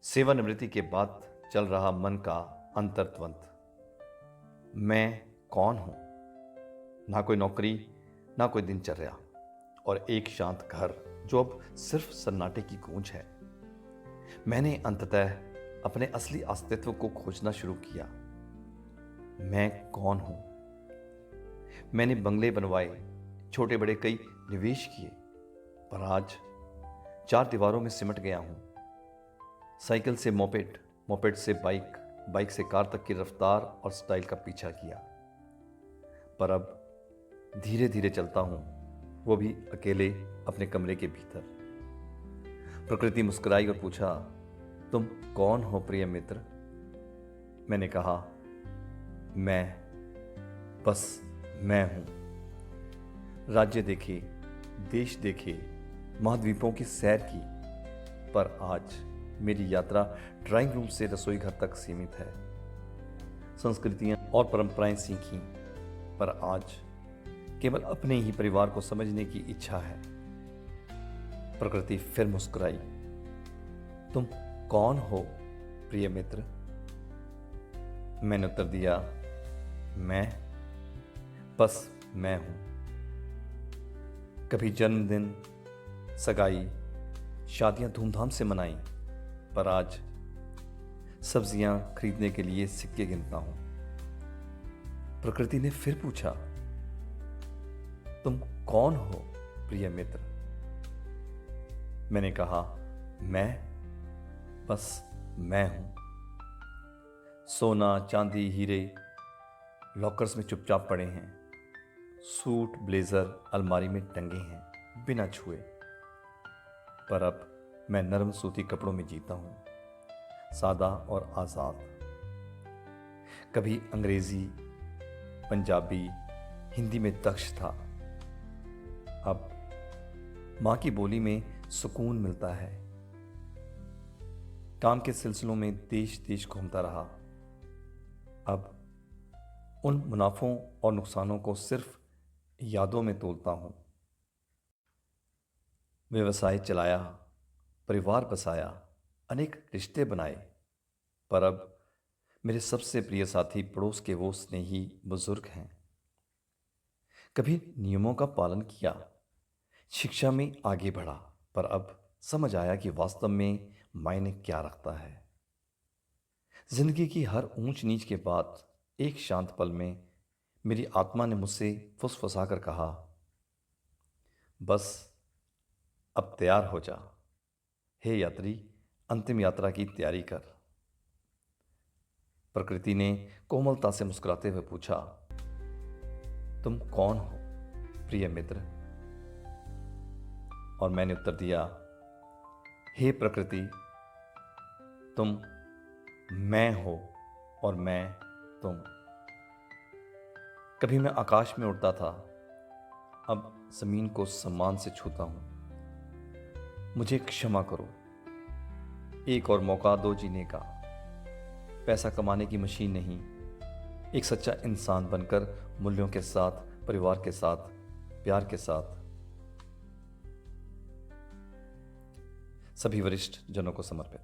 सेवानिवृत्ति के बाद चल रहा मन का अंतर्द्वंद। मैं कौन हूं? ना कोई नौकरी, ना कोई दिनचर्या, और एक शांत घर जो अब सिर्फ सन्नाटे की गूंज है। मैंने अंततः अपने असली अस्तित्व को खोजना शुरू किया। मैं कौन हूं? मैंने बंगले बनवाए, छोटे बड़े कई निवेश किए, पर आज 4 दीवारों में सिमट गया हूं। साइकिल से मोपेड, मोपेड से बाइक, बाइक से कार तक की रफ्तार और स्टाइल का पीछा किया, पर अब धीरे धीरे चलता हूं, वो भी अकेले अपने कमरे के भीतर। प्रकृति मुस्कुराई और पूछा, तुम कौन हो प्रिय मित्र? मैंने कहा, बस मैं हूं। राज्य देखे, देश देखे, महाद्वीपों की सैर की, पर आज मेरी यात्रा ड्राइंग रूम से रसोई घर तक सीमित है। संस्कृतियां और परंपराएं सीखी, पर आज केवल अपने ही परिवार को समझने की इच्छा है। प्रकृति फिर मुस्कुराई, तुम कौन हो प्रिय मित्र? मैंने उत्तर दिया, बस मैं हूं। कभी जन्मदिन, सगाई, शादियां धूमधाम से मनाई, पर आज सब्जियां खरीदने के लिए सिक्के गिनता हूं। प्रकृति ने फिर पूछा, तुम कौन हो प्रिय मित्र? मैंने कहा, बस मैं हूं। सोना, चांदी, हीरे लॉकर्स में चुपचाप पड़े हैं। सूट, ब्लेजर अलमारी में टंगे हैं बिना छुए, पर अब मैं नरम सूती कपड़ों में जीता हूं, सादा और आजाद। कभी अंग्रेजी, पंजाबी, हिंदी में दक्ष था, अब मां की बोली में सुकून मिलता है। काम के सिलसिलों में देश देश घूमता रहा, अब उन मुनाफों और नुकसानों को सिर्फ यादों में तोलता हूं। व्यवसाय चलाया, परिवार बसाया, अनेक रिश्ते बनाए, पर अब मेरे सबसे प्रिय साथी पड़ोस के वो स्नेही बुजुर्ग हैं। कभी नियमों का पालन किया, शिक्षा में आगे बढ़ा, पर अब समझ आया कि वास्तव में मायने क्या रखता है। जिंदगी की हर ऊंच नीच के बाद एक शांत पल में मेरी आत्मा ने मुझसे फुसफुसाकर कहा, बस अब तैयार हो जा, हे यात्री, अंतिम यात्रा की तैयारी कर। प्रकृति ने कोमलता से मुस्कुराते हुए पूछा, तुम कौन हो प्रिय मित्र? और मैंने उत्तर दिया, हे प्रकृति, तुम मैं हो और मैं तुम। कभी मैं आकाश में उड़ता था, अब जमीन को सम्मान से छूता हूं। मुझे क्षमा करो, एक और मौका दो जीने का। पैसा कमाने की मशीन नहीं, एक सच्चा इंसान बनकर मूल्यों के साथ, परिवार के साथ, प्यार के साथ। सभी वरिष्ठ जनों को समर्पित।